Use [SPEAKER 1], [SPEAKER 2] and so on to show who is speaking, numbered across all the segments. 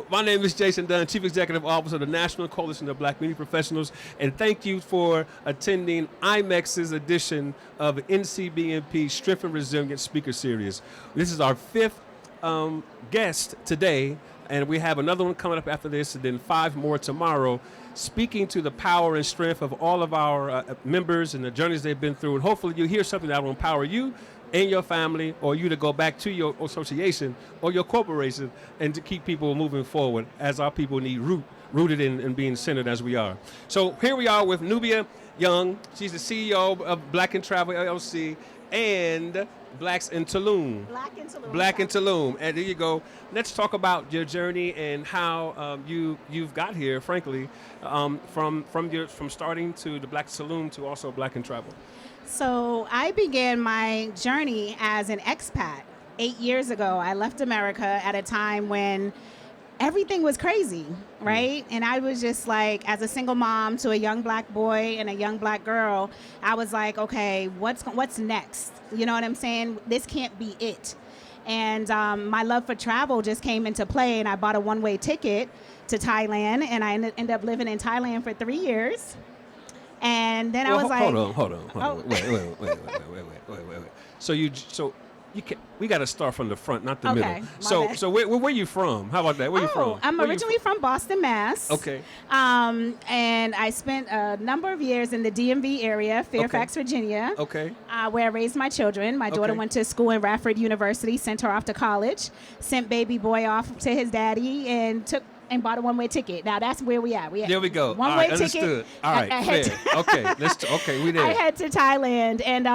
[SPEAKER 1] My name is Jason Dunn, Chief Executive Officer of the National Coalition of Black Community Professionals, and thank you for attending IMEX's edition of the NCBMP Strength and Resilience Speaker Series. This is our fifth guest today, and we have another one coming up after this, and then 5 more tomorrow, speaking to the power and strength of all of our members and the journeys they've been through. And hopefully you hear something that will empower you and your family, or you to go back to your association or your corporation and to keep people moving forward as our people need rooted in being centered as we are. So here we are with Nubia Younge. She's the CEO of Black and Travel LLC and Blacks in Tulum. Black in Tulum. And there you go. Let's talk about your journey and how you've got here, frankly, from starting to the Black Tulum to also Black in Travel.
[SPEAKER 2] So I began my journey as an expat 8 years ago. I left America at a time when everything was crazy, right? And I was just like, as a single mom to a young black boy and a young black girl, I was like, okay, what's next? You know what I'm saying? This can't be it. And my love for travel just came into play, and I bought a one-way ticket to Thailand, and I ended up living in Thailand for 3 years. And then I was like,
[SPEAKER 1] hold on. Wait. So we got to start from the front, not the middle. So where you from? How about that? Where you from?
[SPEAKER 2] I'm originally from Boston, Mass.
[SPEAKER 1] Okay.
[SPEAKER 2] And I spent a number of years in the DMV area, Fairfax, Virginia.
[SPEAKER 1] Okay.
[SPEAKER 2] Where I raised my children. My daughter went to school in Radford University, sent her off to college, sent baby boy off to his daddy, and bought a one-way ticket. Now that's where we at.
[SPEAKER 1] There we go.
[SPEAKER 2] One-way ticket.
[SPEAKER 1] Understood. All right, fair. We there.
[SPEAKER 2] I head to Thailand and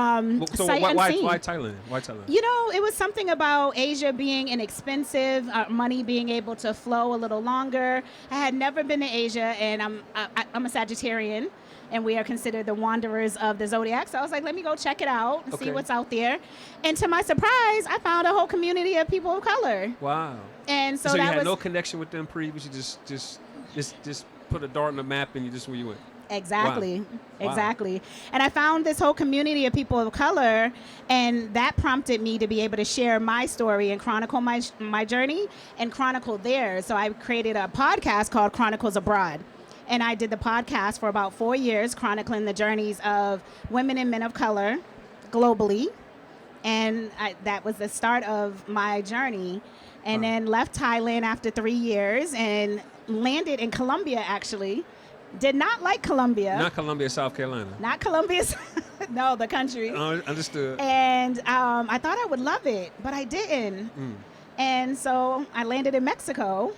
[SPEAKER 1] so
[SPEAKER 2] sight
[SPEAKER 1] why
[SPEAKER 2] unseen.
[SPEAKER 1] Why Thailand?
[SPEAKER 2] You know, it was something about Asia being inexpensive, money being able to flow a little longer. I had never been to Asia, and I'm a Sagittarian, and we are considered the wanderers of the zodiac. So I was like, let me go check it out and see what's out there. And to my surprise, I found a whole community of people of color.
[SPEAKER 1] Wow.
[SPEAKER 2] And so
[SPEAKER 1] you
[SPEAKER 2] that
[SPEAKER 1] had no connection with them previously. Just put a dart on the map and you just where you went.
[SPEAKER 2] Exactly.
[SPEAKER 1] Wow.
[SPEAKER 2] Exactly. And I found this whole community of people of color, and that prompted me to be able to share my story and chronicle my journey and chronicle theirs. So I created a podcast called Chronicles Abroad. And I did the podcast for about 4 years, chronicling the journeys of women and men of color globally. And that was the start of my journey. And then left Thailand after 3 years and landed in Colombia, actually. Did not like Colombia.
[SPEAKER 1] Not Columbia, South Carolina.
[SPEAKER 2] Not Colombia. No, the country.
[SPEAKER 1] Understood.
[SPEAKER 2] And I thought I would love it, but I didn't. And so I landed in Mexico.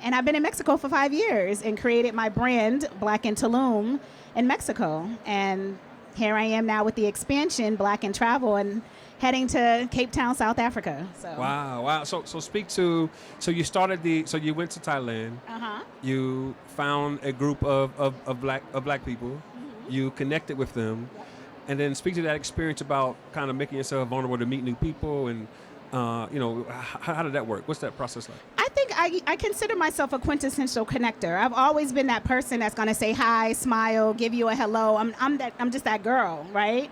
[SPEAKER 2] And I've been in Mexico for 5 years and created my brand, Black in Tulum, in Mexico. And here I am now with the expansion, Black in Travel, and heading to Cape Town, South Africa. So.
[SPEAKER 1] Wow. So speak to, so you you went to Thailand. You found a group of black people. Mm-hmm. You connected with them. Yep. And then speak to that experience about kind of making yourself vulnerable to meet new people and, how did that work? What's that process like?
[SPEAKER 2] I think I consider myself a quintessential connector. I've always been that person that's going to say hi, smile, give you a hello. I'm just that girl, right?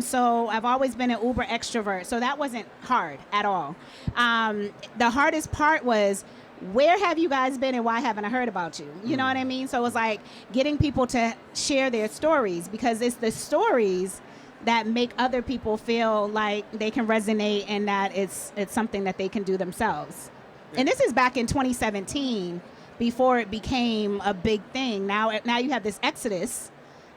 [SPEAKER 2] So I've always been an uber extrovert. So that wasn't hard at all. The hardest part was, where have you guys been and why haven't I heard about you? You know what I mean? So it was like getting people to share their stories, because it's the stories that make other people feel like they can resonate and that it's something that they can do themselves. Yeah. And this is back in 2017, before it became a big thing. Now you have this exodus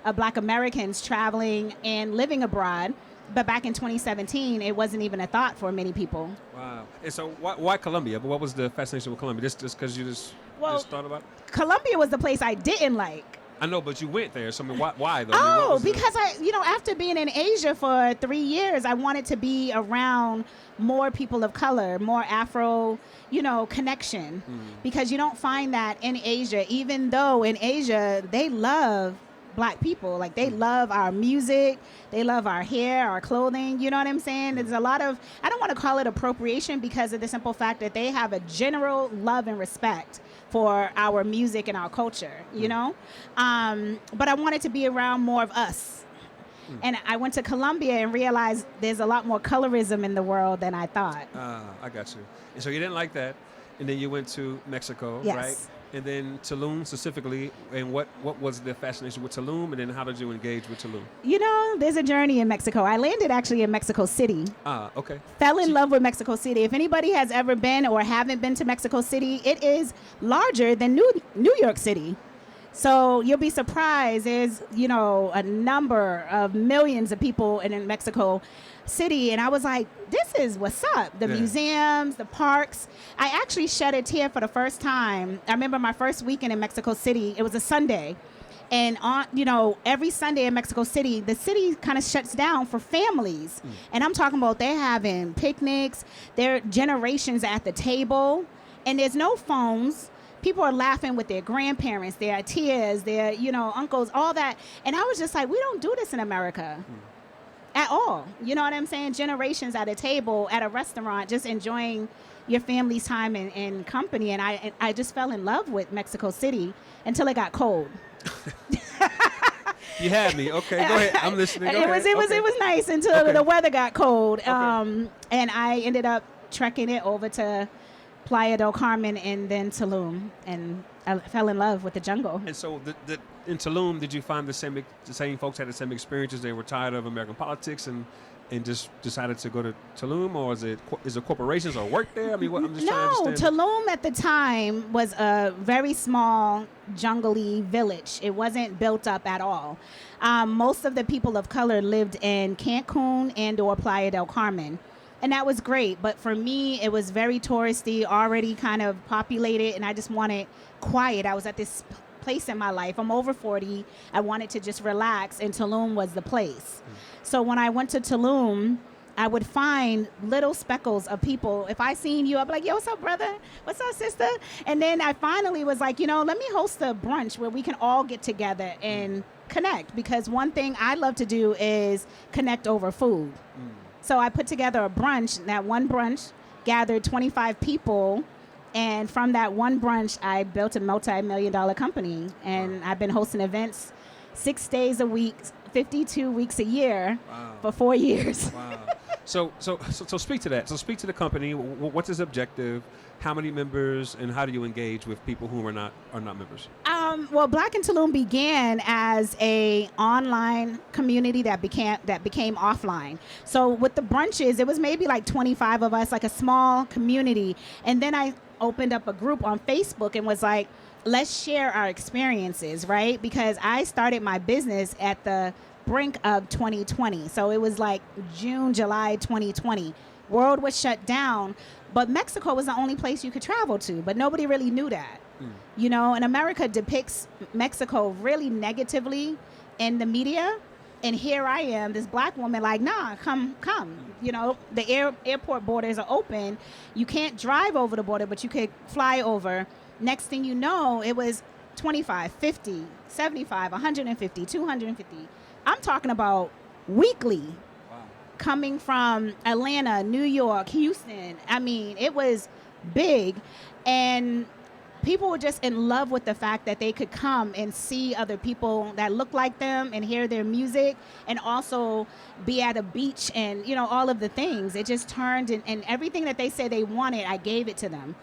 [SPEAKER 2] of Black Americans traveling and living abroad. But back in 2017, it wasn't even a thought for many people.
[SPEAKER 1] Wow. And so why Colombia? What was the fascination with Colombia? Just because you just thought about it?
[SPEAKER 2] Colombia was the place I didn't like.
[SPEAKER 1] I know, but you went there. So why though?
[SPEAKER 2] Because after being in Asia for 3 years, I wanted to be around more people of color, more Afro, connection. Because you don't find that in Asia, even though in Asia, they love Black people. Like, they love our music, they love our hair, our clothing, you know what I'm saying? There's a lot of, I don't want to call it appropriation, because of the simple fact that they have a general love and respect for our music and our culture, you know? But I wanted to be around more of us. And I went to Colombia and realized there's a lot more colorism in the world than I thought.
[SPEAKER 1] I got you. And so you didn't like that. and then you went to Mexico,
[SPEAKER 2] Yes.
[SPEAKER 1] right? And then Tulum specifically, and what was the fascination with Tulum, and then how did you engage with Tulum?
[SPEAKER 2] You know, there's a journey in Mexico. I landed actually in Mexico City.
[SPEAKER 1] Okay.
[SPEAKER 2] Fell in love with Mexico City. If anybody has ever been or haven't been to Mexico City, it is larger than New York City. So you'll be surprised. There's, you know, a number of millions of people in Mexico City. And I was like, this is what's up. The museums, the parks. I actually shed a tear for the first time. I remember my first weekend in Mexico City. It was a Sunday. And on, you know, every Sunday in Mexico City, the city kind of shuts down for families. And I'm talking about they're having picnics, they're generations at the table, and there's no phones. People are laughing with their grandparents, their tias, their, you know, uncles, all that. And I was just like, we don't do this in America at all. You know what I'm saying? Generations at a table, at a restaurant, just enjoying your family's time and company. And I just fell in love with Mexico City until it got cold.
[SPEAKER 1] You had me. Okay, go ahead. I'm listening.
[SPEAKER 2] It was nice until the weather got cold. And I ended up trekking it over to Playa del Carmen and then Tulum, and I fell in love with the jungle.
[SPEAKER 1] And so, in Tulum, did you find the same folks had the same experiences? They were tired of American politics and just decided to go to Tulum, or is it corporations or work there? I mean, I'm just trying to understand.
[SPEAKER 2] Tulum at the time was a very small, jungly village. It wasn't built up at all. Most of the people of color lived in Cancun and or Playa del Carmen. And that was great. But for me, it was very touristy, already kind of populated, and I just wanted quiet. I was at this place in my life. I'm over 40. I wanted to just relax, and Tulum was the place. So when I went to Tulum, I would find little speckles of people. If I seen you, I'd be like, yo, what's up, brother? What's up, sister? And then I finally was like, you know, let me host a brunch where we can all get together and connect. Because one thing I love to do is connect over food. So I put together a brunch. That one brunch gathered 25 people. And from that one brunch, I built a multi-million-dollar company. And I've been hosting events 6 days a week, 52 weeks a year for 4 years.
[SPEAKER 1] Wow. So speak to that. So speak to the company. What's its objective? How many members, and how do you engage with people who are not members?
[SPEAKER 2] Well, Black in Tulum began as a online community that became offline. So with the brunches, it was maybe like 25 of us, like a small community. And then I opened up a group on Facebook and was like, let's share our experiences, right? Because I started my business at the brink of 2020. So it was like June, July 2020. World was shut down, but Mexico was the only place you could travel to, but nobody really knew that. You know, and America depicts Mexico really negatively in the media. And here I am, this black woman, like, nah, come. You know, the airport borders are open. You can't drive over the border, but you could fly over. Next thing you know, it was 25, 50, 75, 150, 250. I'm talking about weekly. Coming from Atlanta, New York, Houston. I mean, it was big. And people were just in love with the fact that they could come and see other people that look like them and hear their music, and also be at a beach and, you know, all of the things. It just turned, and everything that they said they wanted, I gave it to them.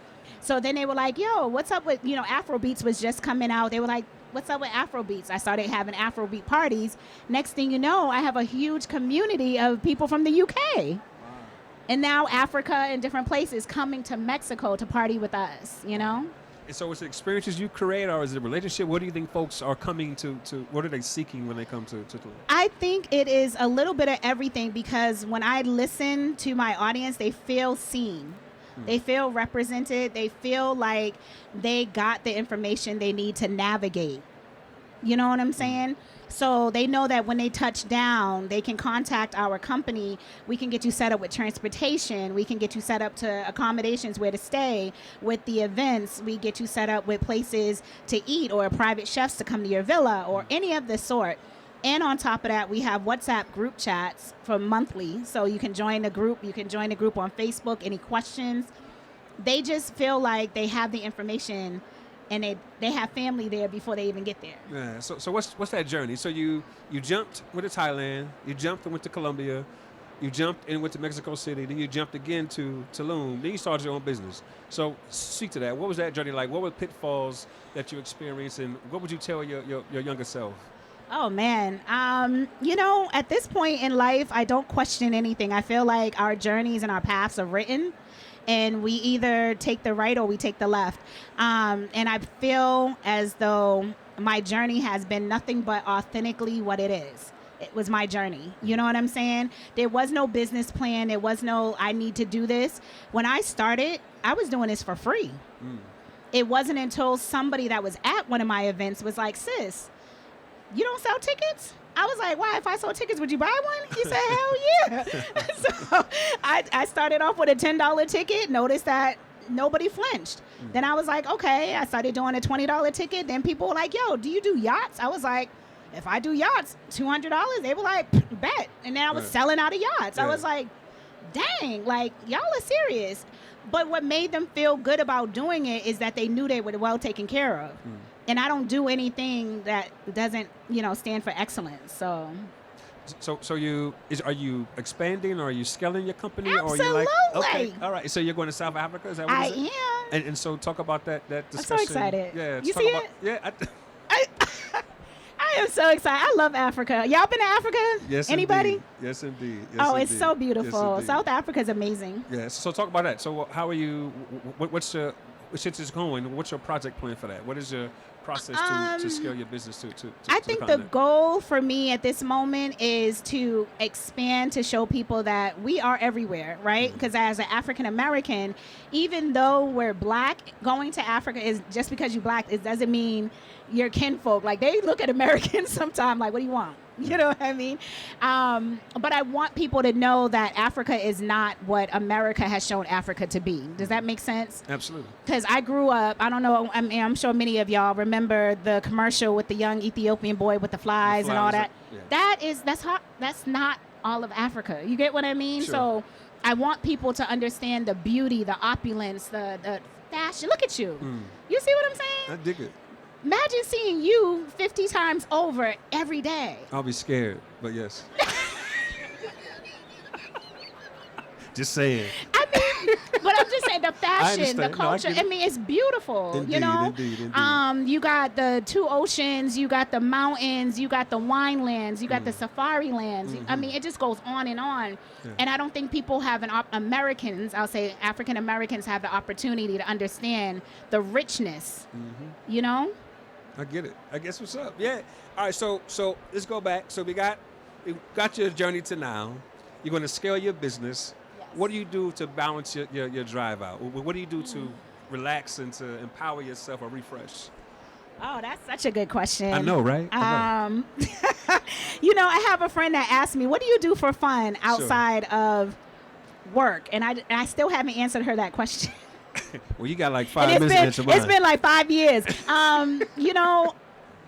[SPEAKER 2] So then they were like, yo, what's up with, you know, Afrobeats was just coming out. They were like, what's up with Afrobeats? I started having Afrobeat parties. Next thing you know, I have a huge community of people from the UK. And now Africa and different places coming to Mexico to party with us, you know?
[SPEAKER 1] And so is it experiences you create, or is it a relationship? What do you think folks are coming to what are they seeking when they come to Tulum?
[SPEAKER 2] I think it is a little bit of everything, because when I listen to my audience, they feel seen. They feel represented. They feel like they got the information they need to navigate. You know what I'm saying? So they know that when they touch down, they can contact our company. We can get you set up with transportation. We can get you set up to accommodations where to stay. With the events, we get you set up with places to eat, or private chefs to come to your villa, or any of the sort. And on top of that, we have WhatsApp group chats for monthly. So you can join the group. You can join the group on Facebook. Any questions? They just feel like they have the information, and they have family there before they even get there.
[SPEAKER 1] Yeah. So what's that journey? So you jumped, went to Thailand. You jumped and went to Colombia. You jumped and went to Mexico City. Then you jumped again to Tulum. Then you started your own business. So speak to that. What was that journey like? What were pitfalls that you experienced, and what would you tell your younger self?
[SPEAKER 2] Oh man. At this point in life, I don't question anything. I feel like our journeys and our paths are written, and we either take the right or we take the left. And I feel as though my journey has been nothing but authentically what it is. It was my journey. You know what I'm saying? There was no business plan. There was no, I need to do this. When I started, I was doing this for free. It wasn't until somebody that was at one of my events was like, sis, you don't sell tickets? I was like, why? If I sold tickets, would you buy one? He said, hell yeah. So I started off with a $10 ticket, noticed that nobody flinched. Then I was like, okay, I started doing a $20 ticket. Then people were like, yo, do you do yachts? I was like, if I do yachts, $200. They were like, bet. And then I was selling out of yachts. I was like, dang, like, y'all are serious. But what made them feel good about doing it is that they knew they were well taken care of. And I don't do anything that doesn't, stand for excellence. So
[SPEAKER 1] are you expanding, or are you scaling your company?
[SPEAKER 2] Absolutely.
[SPEAKER 1] Or are you like, okay, all right. So you're going to South Africa? Is that what
[SPEAKER 2] I
[SPEAKER 1] it is?
[SPEAKER 2] am.
[SPEAKER 1] And so talk about that discussion.
[SPEAKER 2] I'm so excited.
[SPEAKER 1] Yeah.
[SPEAKER 2] You see it?
[SPEAKER 1] Yeah.
[SPEAKER 2] I am so excited. I love Africa. Y'all been to Africa?
[SPEAKER 1] Yes,
[SPEAKER 2] Anybody?
[SPEAKER 1] Indeed. Yes, indeed.
[SPEAKER 2] It's so beautiful.
[SPEAKER 1] Yes,
[SPEAKER 2] South Africa is amazing.
[SPEAKER 1] Yes. So talk about that. So how are you? What's your? Which is going? What's your project plan for that? What is your process to scale your business to
[SPEAKER 2] I think the goal for me at this moment is to expand, to show people that we are everywhere, right? Because as an African American, even though we're black, going to Africa is just because you're black, it doesn't mean you're kinfolk. Like, they look at Americans sometimes like, what do you want? You know what I mean? But I want people to know that Africa is not what America has shown Africa to be. Does that make sense?
[SPEAKER 1] Absolutely.
[SPEAKER 2] Because I grew up, I don't know, I'm sure many of y'all remember the commercial with the young Ethiopian boy with the flies and all that. That's not all of Africa. You get what I mean?
[SPEAKER 1] Sure.
[SPEAKER 2] So I want people to understand the beauty, the opulence, the fashion. Look at you. You see what I'm saying?
[SPEAKER 1] I dig it.
[SPEAKER 2] Imagine seeing you 50 times over every day.
[SPEAKER 1] I'll be scared, but yes. Just saying.
[SPEAKER 2] I mean, but I'm just saying the fashion, the culture.
[SPEAKER 1] No,
[SPEAKER 2] it's beautiful.
[SPEAKER 1] Indeed, indeed.
[SPEAKER 2] You got the two oceans, you got the mountains, you got the winelands, you got the safari lands. I mean, it just goes on and on. Yeah. And I don't think people have Americans, I'll say African Americans, have the opportunity to understand the richness.
[SPEAKER 1] I get it. I guess what's up. Yeah. All right. So let's go back. So we got your journey to now. You're going to scale your business. Yes. What do you do to balance your drive out? What do you do to relax and to empower yourself or refresh?
[SPEAKER 2] Oh, that's such a good question.
[SPEAKER 1] I know, right?
[SPEAKER 2] I have a friend that asked me, what do you do for fun outside of work? And I still haven't answered her that question.
[SPEAKER 1] Well, you got like 5 minutes to
[SPEAKER 2] It's been like 5 years.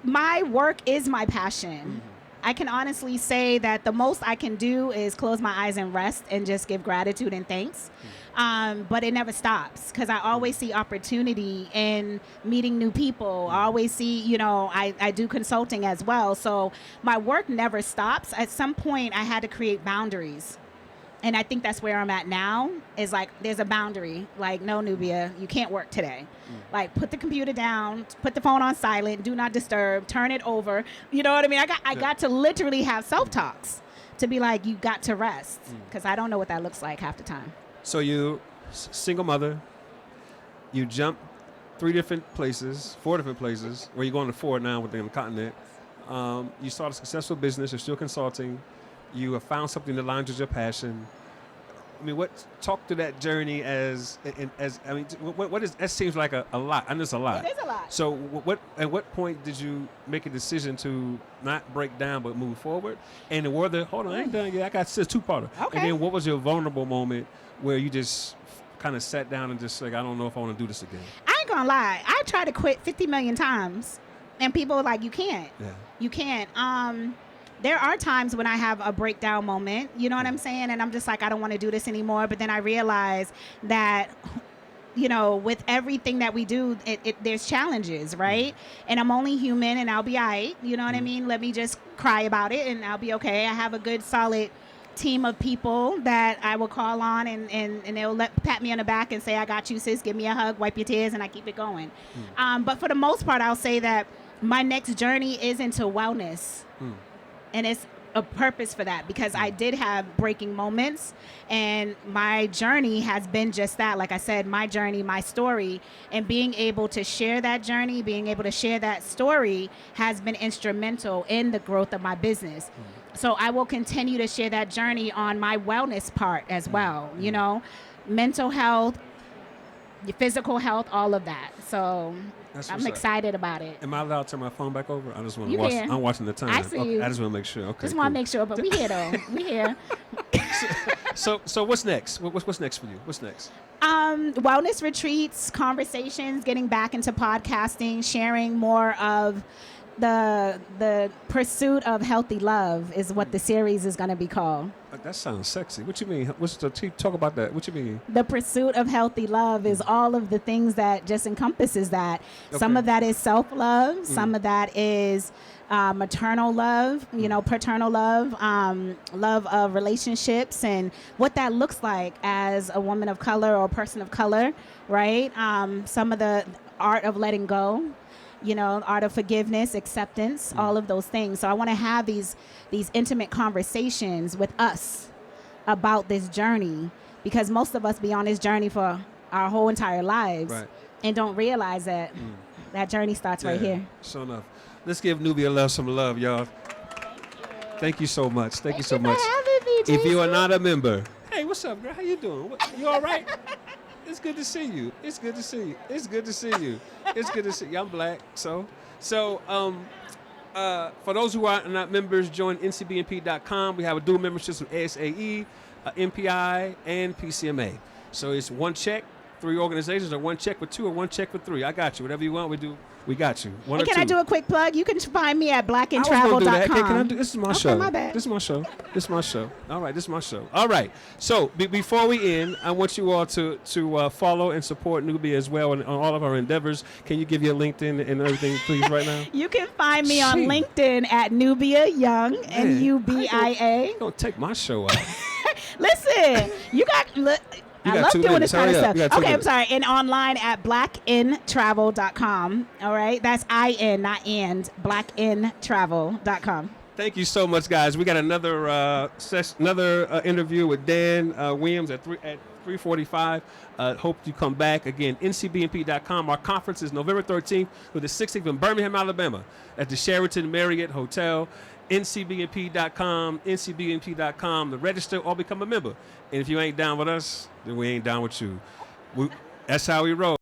[SPEAKER 2] My work is my passion. I can honestly say that the most I can do is close my eyes and rest and just give gratitude and thanks. But it never stops, because I always see opportunity in meeting new people. I always see, I do consulting as well. So my work never stops. At some point, I had to create boundaries. And I think that's where I'm at now, is like, there's a boundary. Like, no, Nubia, you can't work today. Like, put the computer down, put the phone on silent, do not disturb, turn it over. You know what I mean? I got to literally have self-talks to be like, you got to rest, because I don't know what that looks like half the time.
[SPEAKER 1] So you, single mother, you jump 4 different places, well, you're going to 4 now within the continent. You start a successful business, you're still consulting. You have found something that aligns with your passion. I mean, talk to that journey what is, that seems like a lot. I know it's a lot.
[SPEAKER 2] It is a lot.
[SPEAKER 1] So at what point did you make a decision to not break down but move forward? And hold on, I ain't done yet. I got a 2-parter.
[SPEAKER 2] Okay.
[SPEAKER 1] And then what was your vulnerable moment where you just kind of sat down and just like, I don't know if I want to do this again?
[SPEAKER 2] I ain't gonna lie. I tried to quit 50 million times, and people are like, you can't. Yeah. You can't. There are times when I have a breakdown moment, you know what I'm saying? And I'm just like, I don't want to do this anymore. But then I realize that, with everything that we do, there's challenges, right? And I'm only human, and I'll be all right. You know what I mean? Let me just cry about it, and I'll be okay. I have a good, solid team of people that I will call on, and they'll pat me on the back and say, I got you, sis, give me a hug, wipe your tears, and I keep it going. But for the most part, I'll say that my next journey is into wellness. And it's a purpose for that, because I did have breaking moments, and my journey has been just that. Like I said, my journey, my story, and being able to share that journey, being able to share that story has been instrumental in the growth of my business. So I will continue to share that journey on my wellness part as well, you know, mental health, physical health, all of that. So I'm excited about it.
[SPEAKER 1] Am I allowed to turn my phone back over? I just want to
[SPEAKER 2] You
[SPEAKER 1] watch.
[SPEAKER 2] can.
[SPEAKER 1] I'm watching the time.
[SPEAKER 2] I see you.
[SPEAKER 1] I just want to make sure. Okay.
[SPEAKER 2] Just want to make sure, but we here though. We here.
[SPEAKER 1] So what's next? What's next for you? What's next?
[SPEAKER 2] Wellness retreats, conversations, getting back into podcasting, sharing more of the pursuit of healthy love is what the series is going to be called.
[SPEAKER 1] That sounds sexy. What you mean? What's the talk about that? What you mean?
[SPEAKER 2] The pursuit of healthy love is all of the things that just encompasses that.
[SPEAKER 1] Okay.
[SPEAKER 2] Some of that is self-love. Some of that is maternal love, you know, paternal love, love of relationships, and what that looks like as a woman of color or a person of color, right? Some of the art of letting go, you know, art of forgiveness, acceptance, all of those things. So I want to have these intimate conversations with us about this journey, because most of us be on this journey for our whole entire lives,
[SPEAKER 1] Right.
[SPEAKER 2] and don't realize that that journey starts right here.
[SPEAKER 1] Sure enough. Let's give Nubia some love, y'all. Thank you so much. Thank you so much.
[SPEAKER 2] For having me,
[SPEAKER 1] If you are
[SPEAKER 2] Jason.
[SPEAKER 1] not a member, hey, what's up, girl? How you doing? You all right? It's good to see you. It's good to see you. It's good to see you. It's good to see you. I'm black, so for those who are not members, join NCBMP.com. We have a dual membership with ASAE, MPI, and PCMA. So it's one check, 3 organizations, or one check for 2, or one check for 3. I got you. Whatever you want, we do. We got you. One
[SPEAKER 2] And
[SPEAKER 1] or
[SPEAKER 2] can I
[SPEAKER 1] 2.
[SPEAKER 2] do a quick plug? You can find me at
[SPEAKER 1] I was gonna do that.
[SPEAKER 2] blackandtravel.com.
[SPEAKER 1] Can I do? This is my
[SPEAKER 2] Okay,
[SPEAKER 1] show.
[SPEAKER 2] my bad.
[SPEAKER 1] This is my show. This is my show. All right, this is my show. All right. So before we end, I want you all to follow and support Nubia as well on all of our endeavors. Can you give your LinkedIn and everything, please, right now?
[SPEAKER 2] You can find me on
[SPEAKER 1] Shit.
[SPEAKER 2] LinkedIn at Nubia Young,
[SPEAKER 1] Man,
[SPEAKER 2] Nubia.
[SPEAKER 1] You gonna take my show out?
[SPEAKER 2] Listen, you got.
[SPEAKER 1] You
[SPEAKER 2] I
[SPEAKER 1] got
[SPEAKER 2] love
[SPEAKER 1] 2
[SPEAKER 2] doing
[SPEAKER 1] minutes.
[SPEAKER 2] this kind of
[SPEAKER 1] Hurry up. You
[SPEAKER 2] stuff.
[SPEAKER 1] got 2
[SPEAKER 2] Okay, I'm
[SPEAKER 1] minutes.
[SPEAKER 2] sorry. And online at blackandtravel.com. All right, that's IN, not and. Blackandtravel.com.
[SPEAKER 1] Thank you so much, guys. We got another interview with Dan Williams at 3:45. Hope you come back again. NCBMP.com. Our conference is November 13th through the 16th in Birmingham, Alabama, at the Sheraton Marriott Hotel. NCBMP.com. NCBMP.com. The register or become a member. And if you ain't down with us, then we ain't down with you. That's how we roll.